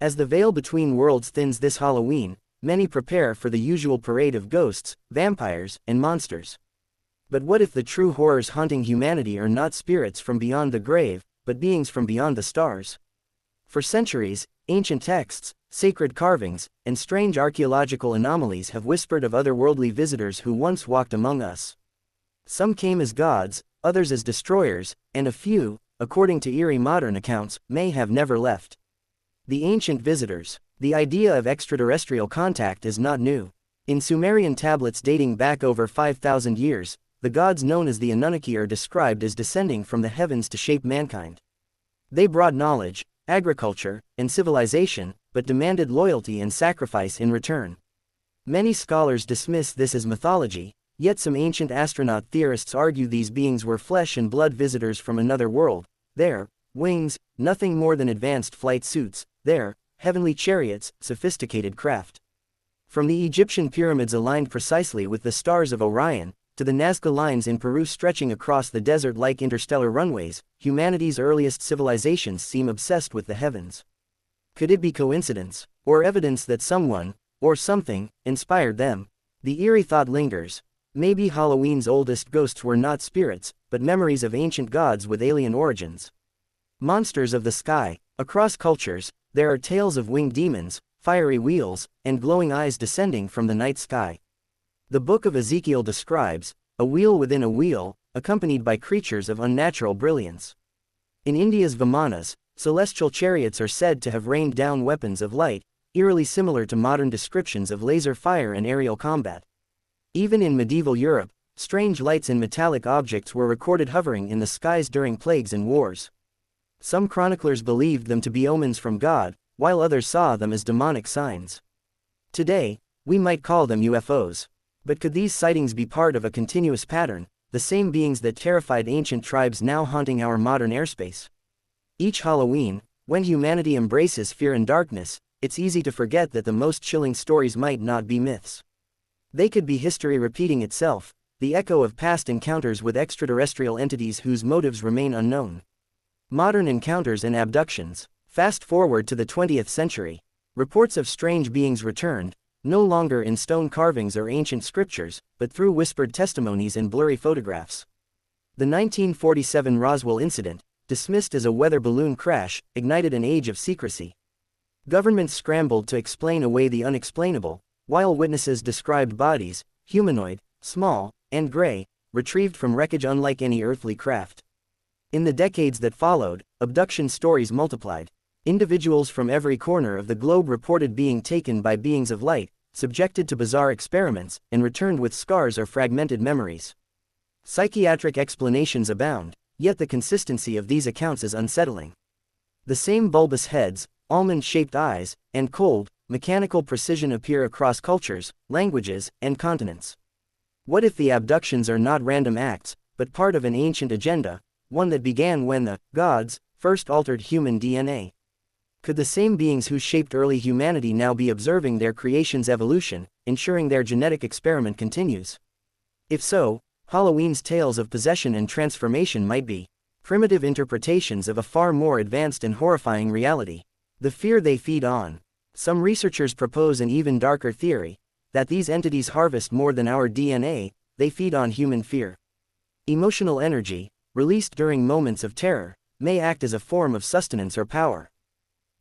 As the veil between worlds thins this Halloween, many prepare for the usual parade of ghosts, vampires, and monsters. But what if the true horrors haunting humanity are not spirits from beyond the grave, but beings from beyond the stars? For centuries, ancient texts, sacred carvings, and strange archaeological anomalies have whispered of otherworldly visitors who once walked among us. Some came as gods, others as destroyers, and a few, according to eerie modern accounts, may have never left. The ancient visitors. The idea of extraterrestrial contact is not new. In Sumerian tablets dating back over 5,000 years, the gods known as the Anunnaki are described as descending from the heavens to shape mankind. They brought knowledge, agriculture, and civilization, but demanded loyalty and sacrifice in return. Many scholars dismiss this as mythology, yet some ancient astronaut theorists argue these beings were flesh and blood visitors from another world. Their wings, nothing more than advanced flight suits, their heavenly chariots, sophisticated craft. From the Egyptian pyramids aligned precisely with the stars of Orion, to the Nazca lines in Peru stretching across the desert-like interstellar runways, humanity's earliest civilizations seem obsessed with the heavens. Could it be coincidence, or evidence that someone, or something, inspired them? The eerie thought lingers. Maybe Halloween's oldest ghosts were not spirits, but memories of ancient gods with alien origins. Monsters of the sky. Across cultures, there are tales of winged demons, fiery wheels, and glowing eyes descending from the night sky. The Book of Ezekiel describes a wheel within a wheel, accompanied by creatures of unnatural brilliance. In India's Vimanas, celestial chariots are said to have rained down weapons of light, eerily similar to modern descriptions of laser fire and aerial combat. Even in medieval Europe, strange lights and metallic objects were recorded hovering in the skies during plagues and wars. Some chroniclers believed them to be omens from God, while others saw them as demonic signs. Today, we might call them UFOs. But could these sightings be part of a continuous pattern, the same beings that terrified ancient tribes now haunting our modern airspace? Each Halloween, when humanity embraces fear and darkness, it's easy to forget that the most chilling stories might not be myths. They could be history repeating itself, the echo of past encounters with extraterrestrial entities whose motives remain unknown. Modern encounters and abductions. Fast forward to the 20th century. Reports of strange beings returned, no longer in stone carvings or ancient scriptures, but through whispered testimonies and blurry photographs. The 1947 Roswell incident, dismissed as a weather balloon crash, ignited an age of secrecy. Governments scrambled to explain away the unexplainable, while witnesses described bodies, humanoid, small, and gray, retrieved from wreckage unlike any earthly craft. In the decades that followed, abduction stories multiplied. Individuals from every corner of the globe reported being taken by beings of light, subjected to bizarre experiments, and returned with scars or fragmented memories. Psychiatric explanations abound, yet the consistency of these accounts is unsettling. The same bulbous heads, almond-shaped eyes, and cold, mechanical precision appear across cultures, languages, and continents. What if the abductions are not random acts, but part of an ancient agenda, one that began when the gods first altered human DNA? Could the same beings who shaped early humanity now be observing their creation's evolution, ensuring their genetic experiment continues? If so, Halloween's tales of possession and transformation might be primitive interpretations of a far more advanced and horrifying reality. The fear they feed on. Some researchers propose an even darker theory, that these entities harvest more than our DNA, they feed on human fear. Emotional energy, released during moments of terror, may act as a form of sustenance or power.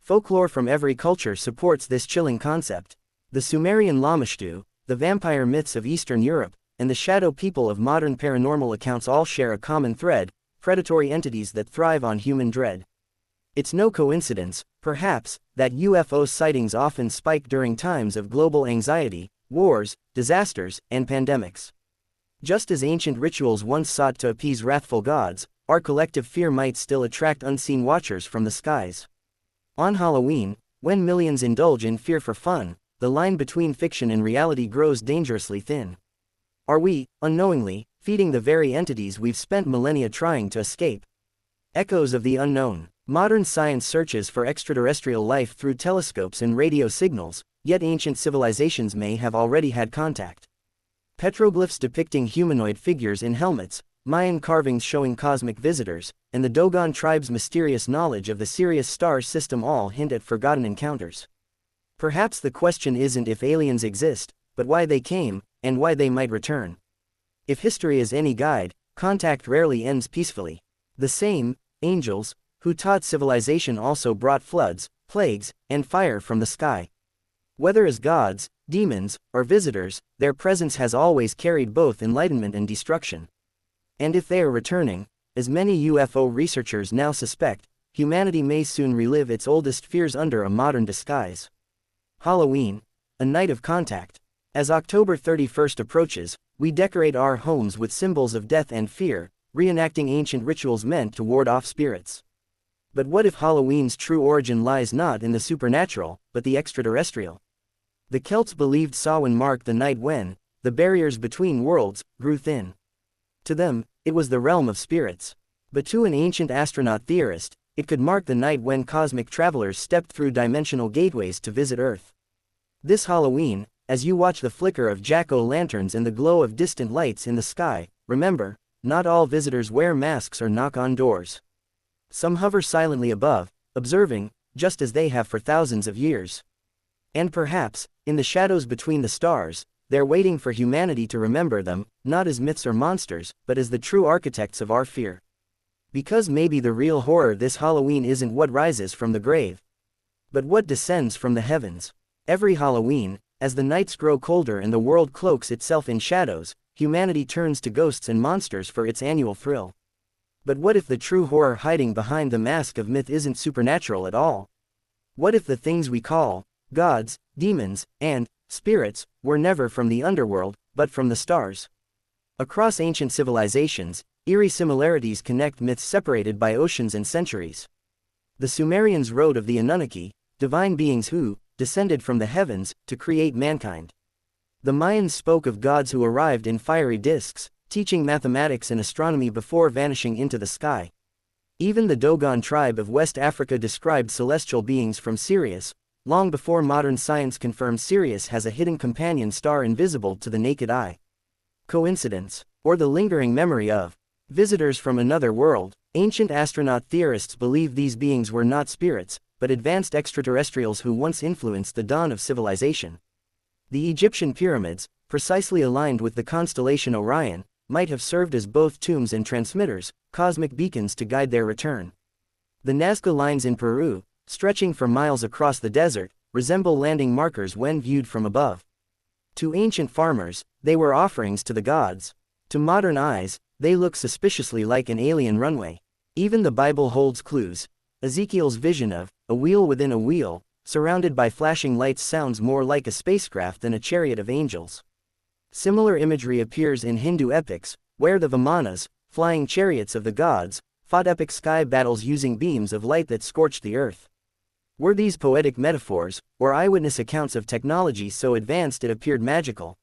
Folklore from every culture supports this chilling concept. The Sumerian Lamashtu, the vampire myths of Eastern Europe, and the shadow people of modern paranormal accounts all share a common thread: predatory entities that thrive on human dread. It's no coincidence, perhaps, that UFO sightings often spike during times of global anxiety, wars, disasters, and pandemics. Just as ancient rituals once sought to appease wrathful gods, our collective fear might still attract unseen watchers from the skies. On Halloween, when millions indulge in fear for fun, the line between fiction and reality grows dangerously thin. Are we, unknowingly, feeding the very entities we've spent millennia trying to escape? Echoes of the unknown. Modern science searches for extraterrestrial life through telescopes and radio signals, yet ancient civilizations may have already had contact. Petroglyphs depicting humanoid figures in helmets, Mayan carvings showing cosmic visitors, and the Dogon tribe's mysterious knowledge of the Sirius star system all hint at forgotten encounters. Perhaps the question isn't if aliens exist, but why they came, and why they might return. If history is any guide, contact rarely ends peacefully. The same angels who taught civilization also brought floods, plagues, and fire from the sky. Whether as gods, demons, or visitors, their presence has always carried both enlightenment and destruction. And if they are returning, as many UFO researchers now suspect, humanity may soon relive its oldest fears under a modern disguise. Halloween, a night of contact. As October 31st approaches, we decorate our homes with symbols of death and fear, reenacting ancient rituals meant to ward off spirits. But what if Halloween's true origin lies not in the supernatural, but the extraterrestrial? The Celts believed Samhain marked the night when the barriers between worlds grew thin. To them, it was the realm of spirits. But to an ancient astronaut theorist, it could mark the night when cosmic travelers stepped through dimensional gateways to visit Earth. This Halloween, as you watch the flicker of jack-o'-lanterns and the glow of distant lights in the sky, remember, not all visitors wear masks or knock on doors. Some hover silently above, observing, just as they have for thousands of years. And perhaps, in the shadows between the stars, they're waiting for humanity to remember them, not as myths or monsters, but as the true architects of our fear. Because maybe the real horror this Halloween isn't what rises from the grave, but what descends from the heavens. Every Halloween, as the nights grow colder and the world cloaks itself in shadows, humanity turns to ghosts and monsters for its annual thrill. But what if the true horror hiding behind the mask of myth isn't supernatural at all? What if the things we call gods, demons, and spirits were never from the underworld, but from the stars? Across ancient civilizations, eerie similarities connect myths separated by oceans and centuries. The Sumerians wrote of the Anunnaki, divine beings who descended from the heavens to create mankind. The Mayans spoke of gods who arrived in fiery disks, teaching mathematics and astronomy before vanishing into the sky. Even the Dogon tribe of West Africa described celestial beings from Sirius, long before modern science confirmed Sirius has a hidden companion star invisible to the naked eye. Coincidence, or the lingering memory of visitors from another world? Ancient astronaut theorists believe these beings were not spirits, but advanced extraterrestrials who once influenced the dawn of civilization. The Egyptian pyramids, precisely aligned with the constellation Orion, might have served as both tombs and transmitters, cosmic beacons to guide their return. The Nazca lines in Peru, stretching for miles across the desert, resemble landing markers when viewed from above. To ancient farmers, they were offerings to the gods. To modern eyes, they look suspiciously like an alien runway. Even the Bible holds clues. Ezekiel's vision of a wheel within a wheel, surrounded by flashing lights, sounds more like a spacecraft than a chariot of angels. Similar imagery appears in Hindu epics, where the Vimanas, flying chariots of the gods, fought epic sky battles using beams of light that scorched the earth. Were these poetic metaphors, or eyewitness accounts of technology so advanced it appeared magical?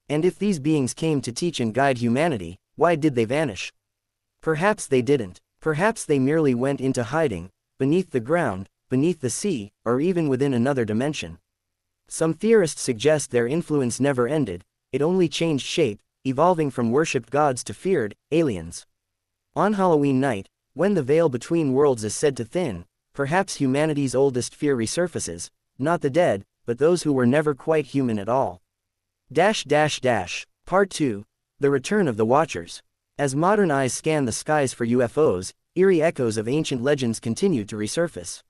And if these beings came to teach and guide humanity, why did they vanish? Perhaps they didn't. Perhaps they merely went into hiding, beneath the ground, beneath the sea, or even within another dimension. Some theorists suggest their influence never ended, it only changed shape, evolving from worshipped gods to feared aliens. On Halloween night, when the veil between worlds is said to thin, perhaps humanity's oldest fear resurfaces, not the dead, but those who were never quite human at all. Part 2. The Return of the Watchers. As modern eyes scan the skies for UFOs, eerie echoes of ancient legends continue to resurface.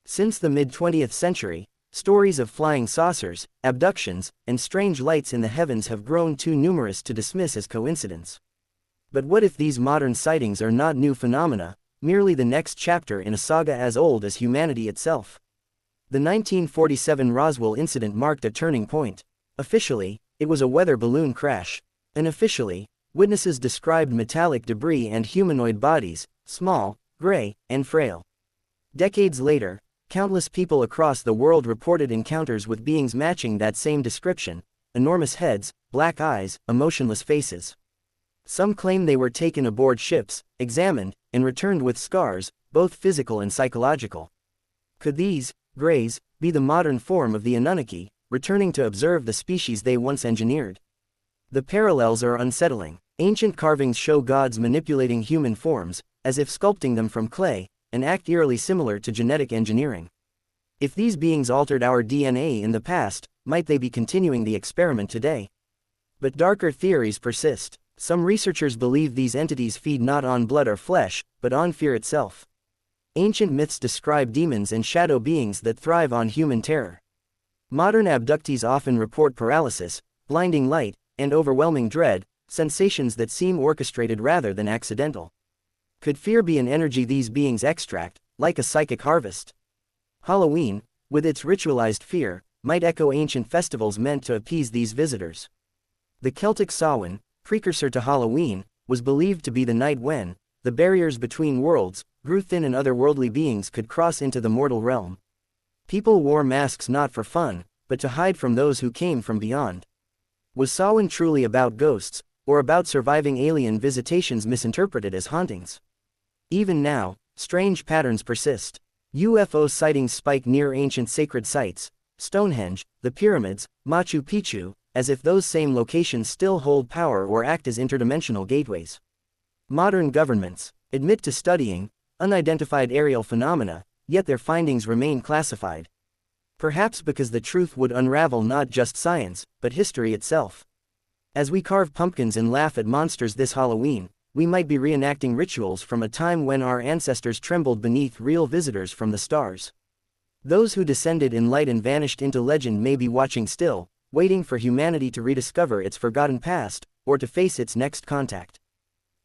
Since the mid-20th century, stories of flying saucers, abductions, and strange lights in the heavens have grown too numerous to dismiss as coincidence. But what if these modern sightings are not new phenomena, merely the next chapter in a saga as old as humanity itself? The 1947 Roswell incident marked a turning point. Officially, it was a weather balloon crash. Unofficially, witnesses described metallic debris and humanoid bodies, small, gray, and frail. Decades later, countless people across the world reported encounters with beings matching that same description: enormous heads, black eyes, emotionless faces. Some claim they were taken aboard ships, examined, and returned with scars, both physical and psychological. Could these greys be the modern form of the Anunnaki, returning to observe the species they once engineered? The parallels are unsettling. Ancient carvings show gods manipulating human forms, as if sculpting them from clay, an act eerily similar to genetic engineering. If these beings altered our DNA in the past, might they be continuing the experiment today? But darker theories persist. Some researchers believe these entities feed not on blood or flesh, but on fear itself. Ancient myths describe demons and shadow beings that thrive on human terror. Modern abductees often report paralysis, blinding light, and overwhelming dread, sensations that seem orchestrated rather than accidental. Could fear be an energy these beings extract, like a psychic harvest? Halloween, with its ritualized fear, might echo ancient festivals meant to appease these visitors. The Celtic Samhain, precursor to Halloween, was believed to be the night when the barriers between worlds grew thin and otherworldly beings could cross into the mortal realm. People wore masks not for fun, but to hide from those who came from beyond. Was Samhain truly about ghosts, or about surviving alien visitations misinterpreted as hauntings? Even now, strange patterns persist. UFO sightings spike near ancient sacred sites, Stonehenge, the pyramids, Machu Picchu, as if those same locations still hold power or act as interdimensional gateways. Modern governments admit to studying unidentified aerial phenomena, yet their findings remain classified. Perhaps because the truth would unravel not just science, but history itself. As we carve pumpkins and laugh at monsters this Halloween, we might be reenacting rituals from a time when our ancestors trembled beneath real visitors from the stars. Those who descended in light and vanished into legend may be watching still, waiting for humanity to rediscover its forgotten past, or to face its next contact.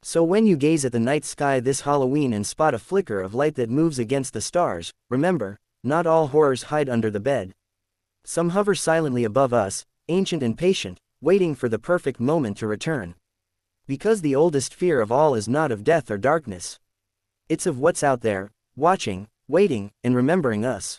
So when you gaze at the night sky this Halloween and spot a flicker of light that moves against the stars, remember, not all horrors hide under the bed. Some hover silently above us, ancient and patient, waiting for the perfect moment to return. Because the oldest fear of all is not of death or darkness. It's of what's out there, watching, waiting, and remembering us.